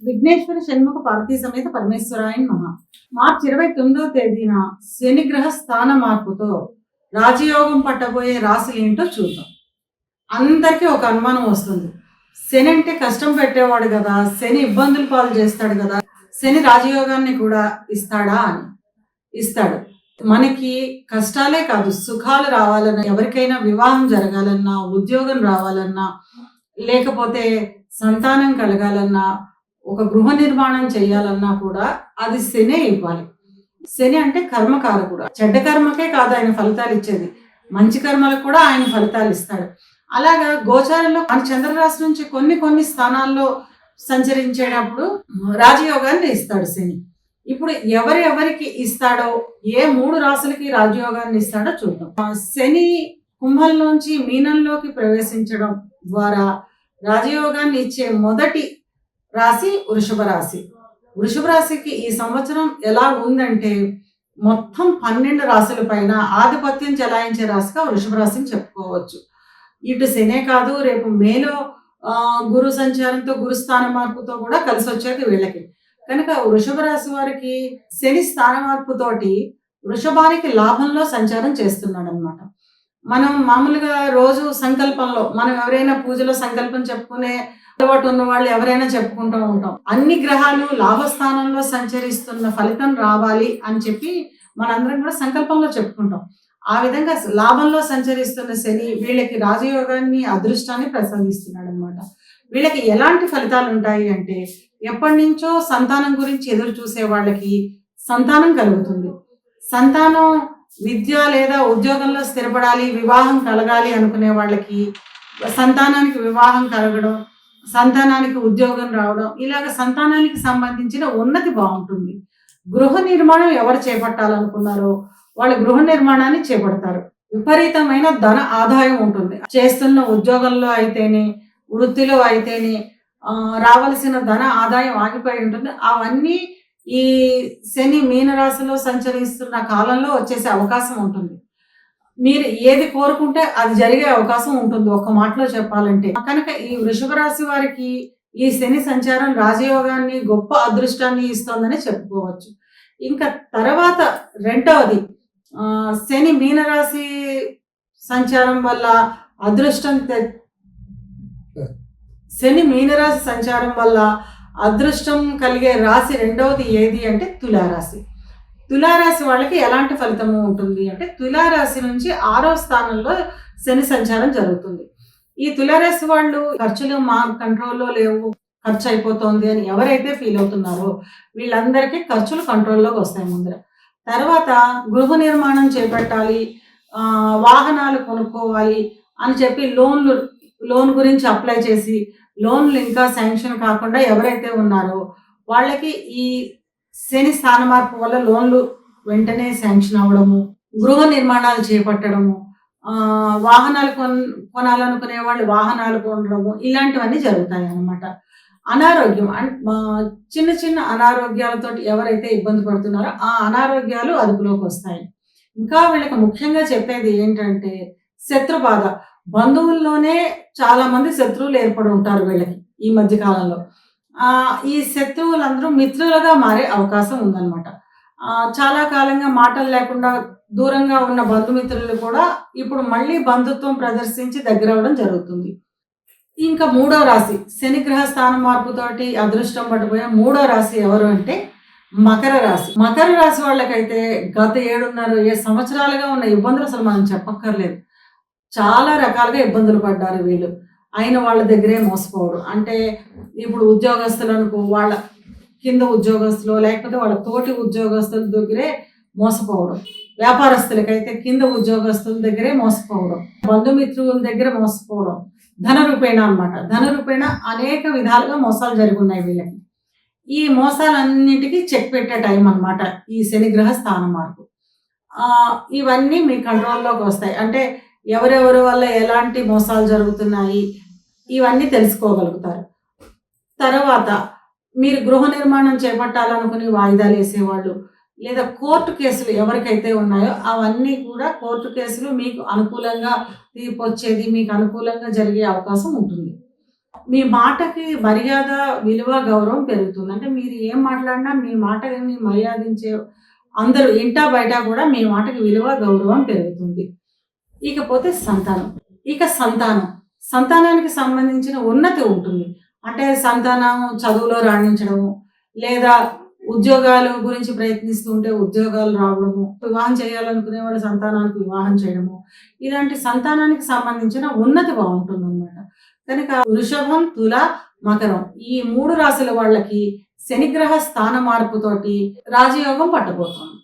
విఘ్నేశ్వర షణ్ముఖ పార్వతీ సమేత పరమేశ్వరాయ మహా. మార్చి 29వ తేదీన శనిగ్రహ స్థాన మార్పుతో రాజయోగం పట్టబోయే రాశులు ఏంటో చూద్దాం. అందరికీ ఒక అనుమానం వస్తుంది, శని అంటే కష్టం పెట్టేవాడు కదా, శని ఇబ్బందులు పాలు చేస్తాడు కదా, శని రాజయోగాన్ని కూడా ఇస్తాడా అని. ఇస్తాడు. మనకి కష్టాలే కాదు, సుఖాలు రావాలన్నా, ఎవరికైనా వివాహం జరగాలన్నా, ఉద్యోగం రావాలన్నా, లేకపోతే సంతానం కలగాలన్నా, ఒక గృహ నిర్మాణం చేయాలన్నా కూడా అది శనే ఇవ్వాలి. శని అంటే కర్మకారకుడు. చెడ్డ కర్మకే కాదు ఆయన ఫలితాలు ఇచ్చేది, మంచి కర్మలకు కూడా ఆయన ఫలితాలు ఇస్తాడు. అలాగా గోచారంలో మన చంద్రరాశి నుంచి కొన్ని స్థానాల్లో సంచరించేటప్పుడు రాజయోగాన్ని ఇస్తాడు శని. ఇప్పుడు ఎవరికి ఇస్తాడో, ఏ 3 రాశులకి రాజయోగాన్ని ఇస్తాడో చూద్దాం. శని కుంభంలోంచి మీనంలోకి ప్రవేశించడం ద్వారా రాజయోగాన్ని ఇచ్చే మొదటి రాశి వృషభ రాశి. వృషభ రాశికి ఈ సంవత్సరం ఎలా ఉందంటే, మొత్తం 12 రాశుల పైన ఆధిపత్యం చెలాయించే రాశిగా వృషభ రాశిని చెప్పుకోవచ్చు. ఇటు శనే కాదు, రేపు మేలో గురు సంచారంతో, గురుస్థాన మార్పుతో కూడా కలిసి వచ్చేది వీళ్ళకి. కనుక వృషభ రాశి వారికి శని స్థాన మార్పుతోటి వృషభానికి లాభంలో సంచారం చేస్తున్నాడు అనమాట. మనం మామూలుగా రోజు సంకల్పంలో, మనం ఎవరైనా పూజలో సంకల్పం చెప్పుకునే అలవాటు ఉన్న వాళ్ళు ఎవరైనా చెప్పుకుంటూ ఉంటాం, అన్ని గ్రహాలు లాభస్థానంలో సంచరిస్తున్న ఫలితం రావాలి అని చెప్పి మనందరం కూడా సంకల్పంలో చెప్పుకుంటాం. ఆ విధంగా లాభంలో సంచరిస్తున్న శని వీళ్ళకి రాజయోగాన్ని, అదృష్టాన్ని ప్రసాదిస్తున్నాడు అనమాట. వీళ్ళకి ఎలాంటి ఫలితాలు ఉంటాయి అంటే, ఎప్పటి నుంచో సంతానం గురించి ఎదురు చూసే వాళ్ళకి సంతానం కలుగుతుంది. సంతానం విద్య లేదా ఉద్యోగంలో స్థిరపడాలి, వివాహం కలగాలి అనుకునే వాళ్ళకి సంతానానికి వివాహం కలగడం, సంతానానికి ఉద్యోగం రావడం, ఇలాగ సంతానానికి సంబంధించిన ఉన్నతి బాగుంటుంది. గృహ నిర్మాణం ఎవరు చేపట్టాలనుకున్నారో వాళ్ళు గృహ నిర్మాణాన్ని చేపడతారు. విపరీతమైన ధన ఆదాయం ఉంటుంది. చేస్తున్న ఉద్యోగంలో అయితేనే, వృత్తిలో అయితేనే రావలసిన ధన ఆదాయం ఆగిపోయి ఉంటుంది. అవన్నీ ఈ శని మీనరాశిలో సంచరిస్తున్న కాలంలో వచ్చేసే అవకాశం ఉంటుంది. మీరు ఏది కోరుకుంటే అది జరిగే అవకాశం ఉంటుంది, ఒక్క మాటలో చెప్పాలంటే. కనుక ఈ వృషభ రాశి వారికి ఈ శని సంచారం రాజయోగాన్ని, గొప్ప అదృష్టాన్ని ఇస్తోందని చెప్పుకోవచ్చు. ఇంకా తర్వాత రెండవది, శని మీనరాశి సంచారం వల్ల అదృష్టం శని మీనరాశి సంచారం వల్ల అదృష్టం కలిగే రాశి రెండవది ఏది అంటే తులారాశి. తులారాశి వాళ్ళకి ఎలాంటి ఫలితము ఉంటుంది అంటే, తులారాశి నుంచి 6వ స్థానంలో శని సంచారం జరుగుతుంది. ఈ తులారాశి వాళ్ళు ఖర్చులు మా కంట్రోల్లో లేవు, ఖర్చు అయిపోతుంది అని ఎవరైతే ఫీల్ అవుతున్నారో వీళ్ళందరికీ ఖర్చులు కంట్రోల్లోకి వస్తాయి ముందర. తర్వాత గృహ నిర్మాణం చేపట్టాలి, వాహనాలు కొనుక్కోవాలి అని చెప్పి లోన్ గురించి అప్లై చేసి లోన్లు ఇంకా శాంక్షన్ కాకుండా ఎవరైతే ఉన్నారో వాళ్ళకి ఈ శని స్థాన మార్పు వల్ల లోన్లు వెంటనే శాంక్షన్ అవ్వడము, గృహ నిర్మాణాలు చేపట్టడము, వాహనాలు కొనాలనుకునే వాళ్ళు వాహనాలు కొనడము, ఇలాంటివన్నీ జరుగుతాయి అన్నమాట. అనారోగ్యం చిన్న అనారోగ్యాలతో ఎవరైతే ఇబ్బంది పడుతున్నారో ఆ అనారోగ్యాలు అదుపులోకి వస్తాయి. ఇంకా వీళ్ళకి ముఖ్యంగా చెప్పేది ఏంటంటే, శత్రు బాధ. బంధువుల్లోనే చాలా మంది శత్రువులు ఏర్పడి ఉంటారు వీళ్ళకి ఈ మధ్య కాలంలో. ఈ శత్రువులందరూ మిత్రులుగా మారే అవకాశం ఉందన్నమాట. చాలా కాలంగా మాటలు లేకుండా దూరంగా ఉన్న బంధుమిత్రులు కూడా ఇప్పుడు మళ్ళీ బంధుత్వం ప్రదర్శించి దగ్గర అవ్వడం జరుగుతుంది. ఇంకా 3వ రాశి, శనిగ్రహ స్థాన మార్పుతోటి అదృష్టం పడిపోయే 3వ రాశి ఎవరు అంటే మకర రాశి. మకర రాశి వాళ్ళకైతే గత 7.5 సంవత్సరాలుగా ఉన్న ఇబ్బందులు అసలు మనం చెప్పక్కర్లేదు. చాలా రకాలుగా ఇబ్బందులు పడ్డారు వీళ్ళు. అయిన వాళ్ళ దగ్గరే మోసపోవడం. అంటే ఇప్పుడు ఉద్యోగస్తులకు వాళ్ళ కింద ఉద్యోగస్తులు, లేకపోతే వాళ్ళ తోటి ఉద్యోగస్తుల దగ్గరే మోసపోవడం, వ్యాపారస్తులకైతే కింద ఉద్యోగస్తుల దగ్గరే మోసపోవడం, బంధుమిత్రుల దగ్గర మోసపోవడం, ధన రూపేణ అనమాట. ధన రూపేణ అనేక విధాలుగా మోసాలు జరుగున్నాయి వీళ్ళకి. ఈ మోసాలన్నిటికీ చెక్ పెట్టే టైం అనమాట ఈ శనిగ్రహ స్థాన మార్పు. ఇవన్నీ మీ కంట్రోల్లోకి వస్తాయి. అంటే ఎవరెవరి వల్ల ఎలాంటి మోసాలు జరుగుతున్నాయి ఇవన్నీ తెలుసుకోగలుగుతారు. తర్వాత మీరు గృహ నిర్మాణం చేపట్టాలనుకుని వాయిదాలు వేసేవాళ్ళు, లేదా కోర్టు కేసులు ఎవరికైతే ఉన్నాయో అవన్నీ కూడా కోర్టు కేసులు మీకు అనుకూలంగా తీర్పు వచ్చేది, మీకు అనుకూలంగా జరిగే అవకాశం ఉంటుంది. మీ మాటకి మర్యాద, విలువ, గౌరవం పెరుగుతుంది. అంటే మీరు ఏం మాట్లాడినా మీ మాటని మర్యాదించే అందరూ ఇంటా బయట కూడా మీ మాటకి విలువ, గౌరవం పెరుగుతుంది. ఇకపోతే సంతానం. సంతానం. సంతానానికి సంబంధించిన ఉన్నతి ఉంటుంది. అంటే సంతానం చదువులో రాణించడము, లేదా ఉద్యోగాలు గురించి ప్రయత్నిస్తుంటే ఉద్యోగాలు రావడము, వివాహం చేయాలనుకునే వాళ్ళు సంతానానికి వివాహం చేయడము, ఇలాంటి సంతానానికి సంబంధించిన ఉన్నతి బావుంటుందనమాట. కనుక వృషభం, తుల, మకరం ఈ 3 రాశుల వాళ్ళకి శనిగ్రహ స్థాన మార్పుతోటి రాజయోగం పట్టబోతోంది.